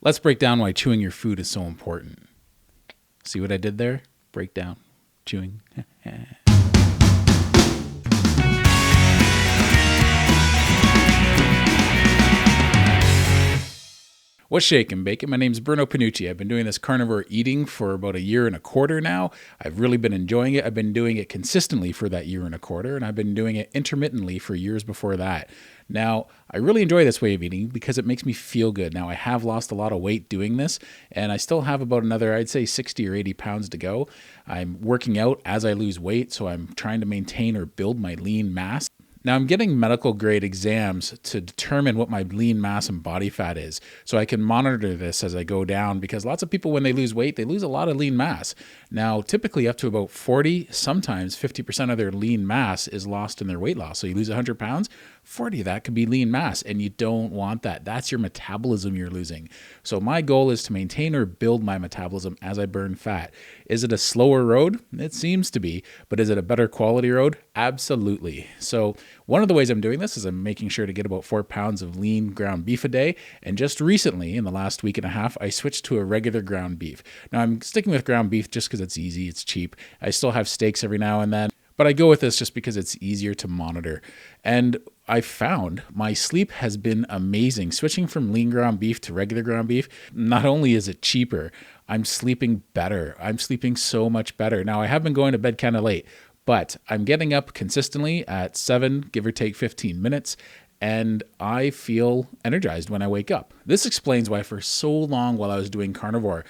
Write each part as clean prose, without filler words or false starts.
Let's break down why chewing your food is so important. See what I did there? Break down. Chewing. What's shaking, bacon? My name's Bruno Panucci. I've been doing this carnivore eating for about 1.25 years now. I've really been enjoying it. I've been doing it consistently for that 1.25 years, and I've been doing it intermittently for years before that. Now, I really enjoy this way of eating because it makes me feel good. Now, I have lost a lot of weight doing this, and I still have about another, I'd say 60 or 80 pounds to go. I'm working out as I lose weight, so I'm trying to maintain or build my lean mass. Now, I'm getting medical grade exams to determine what my lean mass and body fat is, so I can monitor this as I go down, because lots of people, when they lose weight, they lose a lot of lean mass. Now, typically up to about 40, sometimes 50% of their lean mass is lost in their weight loss. So you lose 100 pounds, 40 of that could be lean mass, and you don't want that. That's your metabolism you're losing. So my goal is to maintain or build my metabolism as I burn fat. Is it a slower road? It seems to be, but is it a better quality road? Absolutely. So one of the ways I'm doing this is I'm making sure to get about 4 pounds of lean ground beef a day. And just recently, in the last week and a half, I switched to a regular ground beef. Now, I'm sticking with ground beef just because it's easy, it's cheap. I still have steaks every now and then, but I go with this just because it's easier to monitor. And I found my sleep has been amazing. Switching from lean ground beef to regular ground beef, not only is it cheaper, I'm sleeping better. I'm sleeping so much better. Now, I have been going to bed kind of late, but I'm getting up consistently at 7, give or take 15 minutes, and I feel energized when I wake up. This explains why for so long while I was doing carnivore,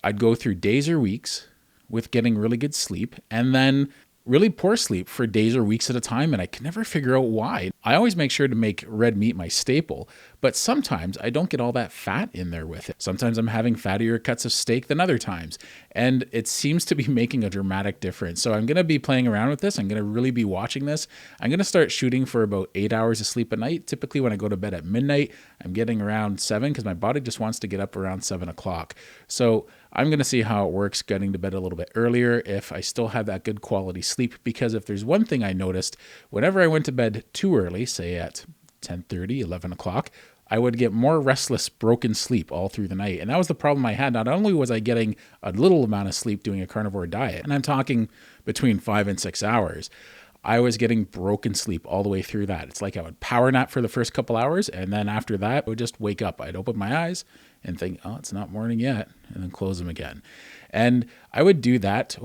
I'd go through days or weeks with getting really good sleep, and then really poor sleep for days or weeks at a time, and I could never figure out why. I always make sure to make red meat my staple, but sometimes I don't get all that fat in there with it. Sometimes I'm having fattier cuts of steak than other times, and it seems to be making a dramatic difference. So I'm going to be playing around with this. I'm going to really be watching this. I'm going to start shooting for about 8 hours of sleep a night. Typically when I go to bed at midnight, I'm getting around 7 because my body just wants to get up around 7 o'clock. So I'm going to see how it works getting to bed a little bit earlier if I still have that good quality sleep, because if there's one thing I noticed, whenever I went to bed too early, say at 10:30, 11 o'clock, I would get more restless, broken sleep all through the night. And that was the problem I had. Not only was I getting a little amount of sleep doing a carnivore diet, and I'm talking between 5 and 6 hours, I was getting broken sleep all the way through that. It's like I would power nap for the first couple hours, and then after that, I would just wake up. I'd open my eyes and think, oh, it's not morning yet, and then close them again. And I would do that,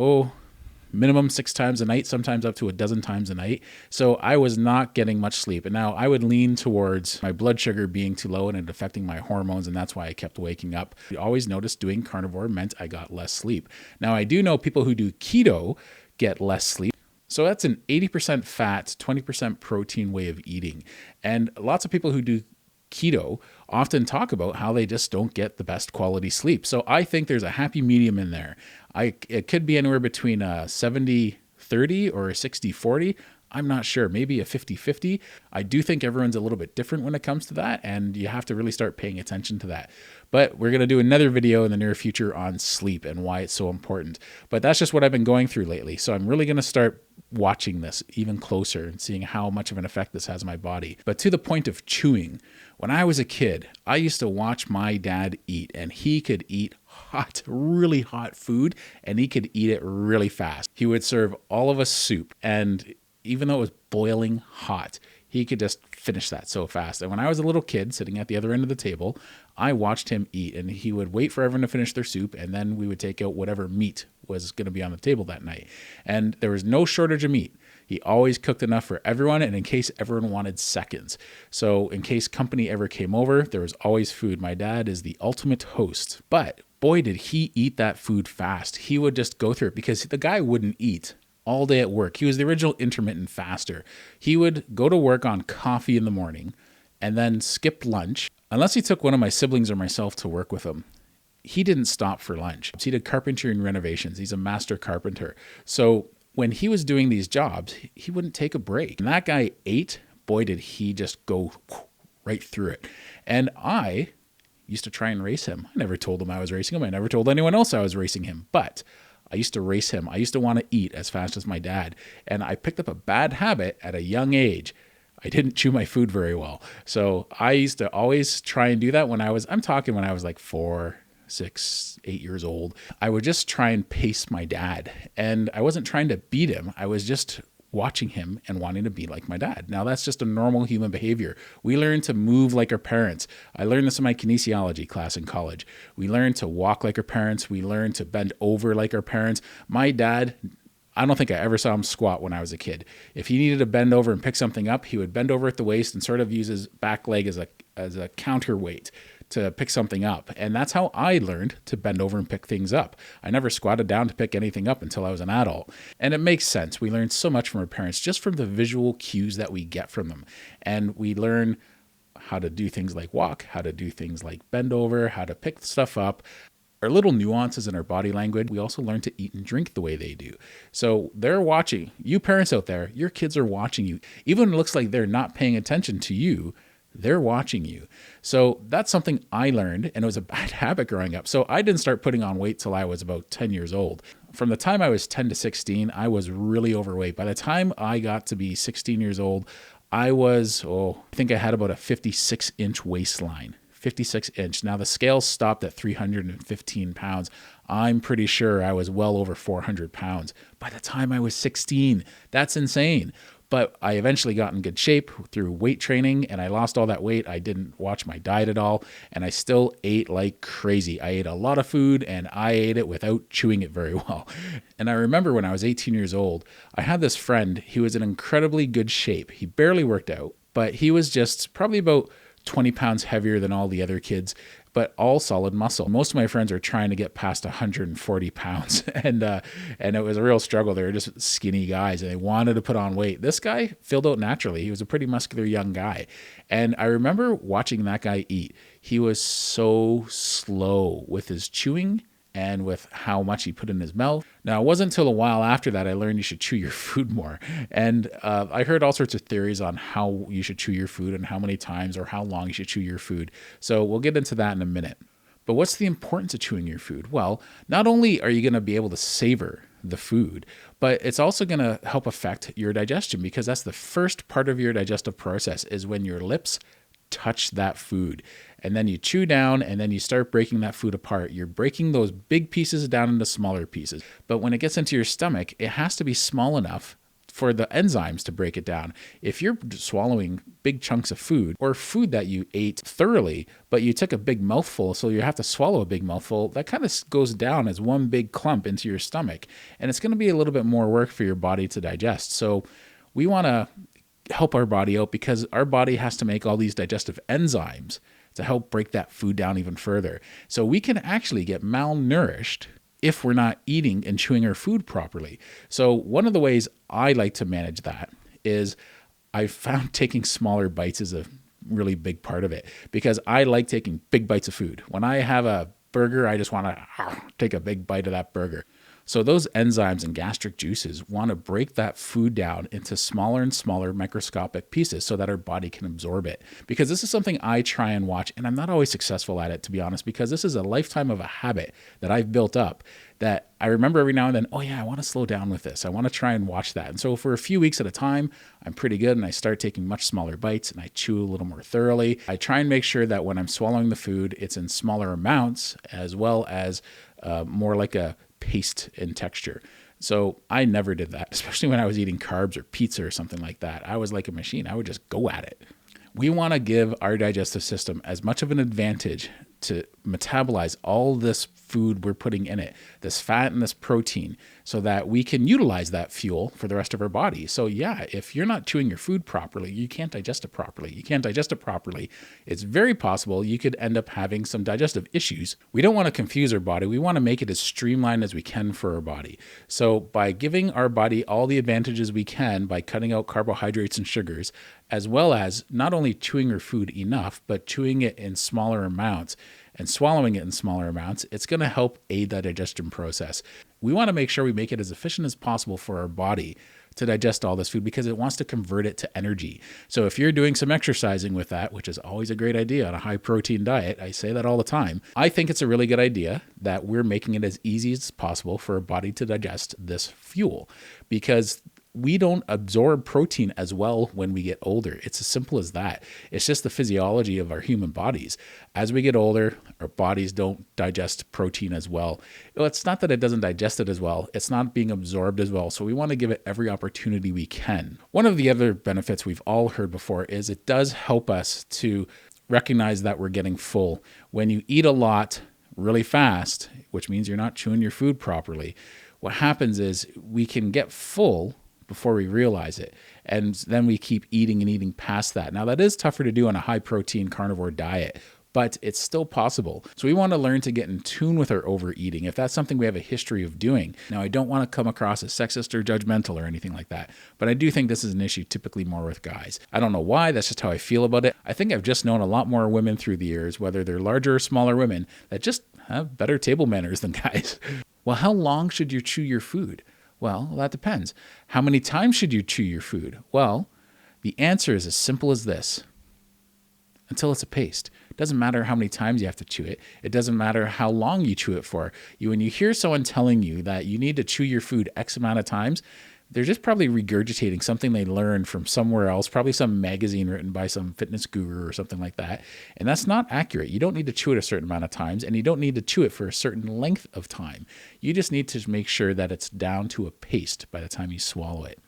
minimum 6 times a night, sometimes up to 12 times a night. So I was not getting much sleep. And now I would lean towards my blood sugar being too low and it affecting my hormones. And that's why I kept waking up. I always noticed doing carnivore meant I got less sleep. Now I do know people who do keto get less sleep. So that's an 80% fat, 20% protein way of eating. And lots of people who do keto often talk about how they just don't get the best quality sleep. So I think there's a happy medium in there. It could be anywhere between a 70-30 or a 60-40. I'm not sure, maybe a 50-50. I do think everyone's a little bit different when it comes to that, and you have to really start paying attention to that. But we're going to do another video in the near future on sleep and why it's so important. But that's just what I've been going through lately. So I'm really going to start watching this even closer and seeing how much of an effect this has on my body. But to the point of chewing, when I was a kid, I used to watch my dad eat, and he could eat hot, really hot food, and he could eat it really fast. He would serve all of us soup, and even though it was boiling hot, he could just finish that so fast. And when I was a little kid sitting at the other end of the table, I watched him eat, and he would wait for everyone to finish their soup, and then we would take out whatever meat was going to be on the table that night. And there was no shortage of meat. He always cooked enough for everyone, and in case everyone wanted seconds. So in case company ever came over, there was always food. My dad is the ultimate host, but boy, did he eat that food fast. He would just go through it because the guy wouldn't eat all day at work. He was the original intermittent faster. He would go to work on coffee in the morning and then skip lunch, unless he took one of my siblings or myself to work with him. He didn't stop for lunch. He did carpentry and renovations. He's a master carpenter. So when he was doing these jobs, he wouldn't take a break. And that guy ate, boy, did he just go right through it. And I used to try and race him. I never told him I was racing him. I never told anyone else I was racing him. But I used to race him. I used to want to eat as fast as my dad. And I picked up a bad habit at a young age. I didn't chew my food very well. So I used to always try and do that I'm talking when I was like 4, 6, 8 years old. I would just try and pace my dad. And I wasn't trying to beat him. I was just watching him and wanting to be like my dad. Now that's just a normal human behavior. We learn to move like our parents. I learned this in my kinesiology class in college. We learn to walk like our parents. We learn to bend over like our parents. My dad, I don't think I ever saw him squat when I was a kid. If he needed to bend over and pick something up, he would bend over at the waist and sort of use his back leg as a counterweight to pick something up. And that's how I learned to bend over and pick things up. I never squatted down to pick anything up until I was an adult. And it makes sense. We learn so much from our parents just from the visual cues that we get from them. And we learn how to do things like walk, how to do things like bend over, how to pick stuff up. Our little nuances in our body language, we also learn to eat and drink the way they do. So they're watching. You parents out there, your kids are watching you. Even when it looks like they're not paying attention to you, they're watching you. So that's something I learned, and it was a bad habit growing up. So I didn't start putting on weight till I was about 10 years old. From the time I was 10 to 16, I was really overweight. By the time I got to be 16 years old, I think I had about a 56-inch waistline. 56-inch. Now the scale stopped at 315 pounds. I'm pretty sure I was well over 400 pounds by the time I was 16. That's insane. But I eventually got in good shape through weight training, and I lost all that weight. I didn't watch my diet at all, and I still ate like crazy. I ate a lot of food, and I ate it without chewing it very well. And I remember when I was 18 years old, I had this friend. He was in incredibly good shape. He barely worked out, but he was just probably about 20 pounds heavier than all the other kids, but all solid muscle. Most of my friends are trying to get past 140 pounds, and it was a real struggle. They were just skinny guys, and they wanted to put on weight. This guy filled out naturally. He was a pretty muscular young guy, and I remember watching that guy eat. He was so slow with his chewing and with how much he put in his mouth. Now, it wasn't until a while after that I learned you should chew your food more. And I heard all sorts of theories on how you should chew your food and how many times or how long you should chew your food. So we'll get into that in a minute. But what's the importance of chewing your food? Well, not only are you going to be able to savor the food, but it's also going to help affect your digestion, because that's the first part of your digestive process, is when your lips touch that food. And then you chew down, and then you start breaking that food apart. You're breaking those big pieces down into smaller pieces. But when it gets into your stomach, it has to be small enough for the enzymes to break it down. If you're swallowing big chunks of food, or food that you ate thoroughly, but you took a big mouthful, so you have to swallow a big mouthful, that kind of goes down as one big clump into your stomach. And it's going to be a little bit more work for your body to digest. So we want to help our body out, because our body has to make all these digestive enzymes to help break that food down even further. So we can actually get malnourished if we're not eating and chewing our food properly. So one of the ways I like to manage that is I found taking smaller bites is a really big part of it, because I like taking big bites of food. When I have a burger, I just want to take a big bite of that burger. So those enzymes and gastric juices want to break that food down into smaller and smaller microscopic pieces so that our body can absorb it. Because this is something I try and watch, and I'm not always successful at it, to be honest, because this is a lifetime of a habit that I've built up that I remember every now and then, oh yeah, I want to slow down with this. I want to try and watch that. And so for a few weeks at a time, I'm pretty good, and I start taking much smaller bites, and I chew a little more thoroughly. I try and make sure that when I'm swallowing the food, it's in smaller amounts, as well as more like a paste in texture. So I never did that, especially when I was eating carbs or pizza or something like that. I was like a machine. I would just go at it. We want to give our digestive system as much of an advantage to metabolize all this food we're putting in it, this fat and this protein, so that we can utilize that fuel for the rest of our body. So yeah, if you're not chewing your food properly, you can't digest it properly. You can't digest it properly. It's very possible you could end up having some digestive issues. We don't want to confuse our body. We want to make it as streamlined as we can for our body. So by giving our body all the advantages we can by cutting out carbohydrates and sugars, as well as not only chewing your food enough, but chewing it in smaller amounts and swallowing it in smaller amounts, it's going to help aid that digestion process. We want to make sure we make it as efficient as possible for our body to digest all this food, because it wants to convert it to energy. So if you're doing some exercising with that, which is always a great idea on a high protein diet, I say that all the time, I think it's a really good idea that we're making it as easy as possible for our body to digest this fuel, because we don't absorb protein as well when we get older. It's as simple as that. It's just the physiology of our human bodies. As we get older, our bodies don't digest protein as well. Well, it's not that it doesn't digest it as well. It's not being absorbed as well. So we want to give it every opportunity we can. One of the other benefits we've all heard before is it does help us to recognize that we're getting full. When you eat a lot really fast, which means you're not chewing your food properly, what happens is we can get full before we realize it. And then we keep eating and eating past that. Now, that is tougher to do on a high protein carnivore diet, but it's still possible. So we want to learn to get in tune with our overeating if that's something we have a history of doing. Now, I don't want to come across as sexist or judgmental or anything like that, but I do think this is an issue typically more with guys. I don't know why, that's just how I feel about it. I think I've just known a lot more women through the years, whether they're larger or smaller women, that just have better table manners than guys. Well, how long should you chew your food? Well, that depends. How many times should you chew your food? Well, the answer is as simple as this. Until it's a paste. It doesn't matter how many times you have to chew it. It doesn't matter how long you chew it for. When you hear someone telling you that you need to chew your food X amount of times, they're just probably regurgitating something they learned from somewhere else, probably some magazine written by some fitness guru or something like that. And that's not accurate. You don't need to chew it a certain amount of times, and you don't need to chew it for a certain length of time. You just need to make sure that it's down to a paste by the time you swallow it.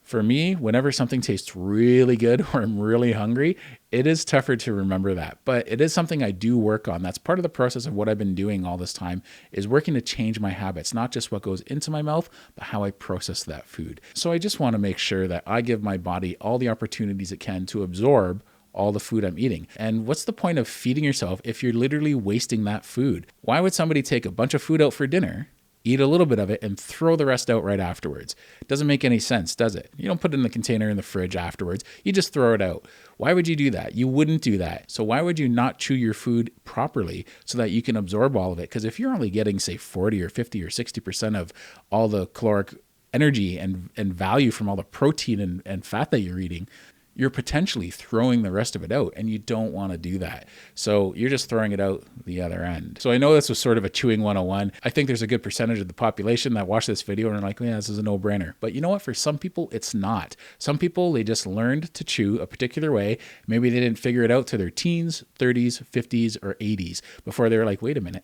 For me, whenever something tastes really good or I'm really hungry, it is tougher to remember that. But it is something I do work on. That's part of the process of what I've been doing all this time, is working to change my habits, not just what goes into my mouth, but how I process that food. So I just want to make sure that I give my body all the opportunities it can to absorb all the food I'm eating. And what's the point of feeding yourself if you're literally wasting that food? Why would somebody take a bunch of food out for dinner, eat a little bit of it, and throw the rest out right afterwards? It doesn't make any sense, does it? You don't put it in the container in the fridge afterwards. You just throw it out. Why would you do that? You wouldn't do that. So why would you not chew your food properly so that you can absorb all of it? Because if you're only getting, say, 40 or 50 or 60% of all the caloric energy and value from all the protein and fat that you're eating, you're potentially throwing the rest of it out, and you don't want to do that. So you're just throwing it out the other end. So I know this was sort of a chewing 101. I think there's a good percentage of the population that watch this video and are like, yeah, this is a no-brainer. But you know what? For some people, it's not. Some people, they just learned to chew a particular way. Maybe they didn't figure it out to their teens, 30s, 50s, or 80s before they were like, wait a minute,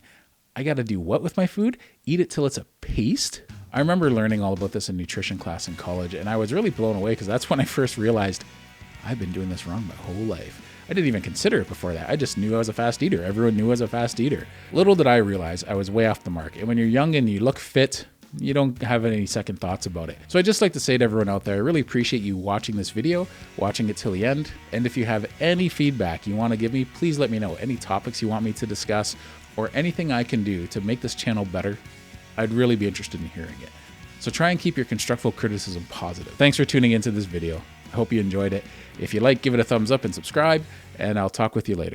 I got to do what with my food? Eat it till it's a paste? I remember learning all about this in nutrition class in college, and I was really blown away because that's when I first realized I've been doing this wrong my whole life. I didn't even consider it before that. I just knew I was a fast eater. Everyone knew I was a fast eater. Little did I realize I was way off the mark. And when you're young and you look fit, you don't have any second thoughts about it. So I just like to say to everyone out there, I really appreciate you watching this video, watching it till the end. And if you have any feedback you want to give me, please let me know. Any topics you want me to discuss or anything I can do to make this channel better, I'd really be interested in hearing it. So try and keep your constructive criticism positive. Thanks for tuning into this video. I hope you enjoyed it. If you like, give it a thumbs up and subscribe, and I'll talk with you later.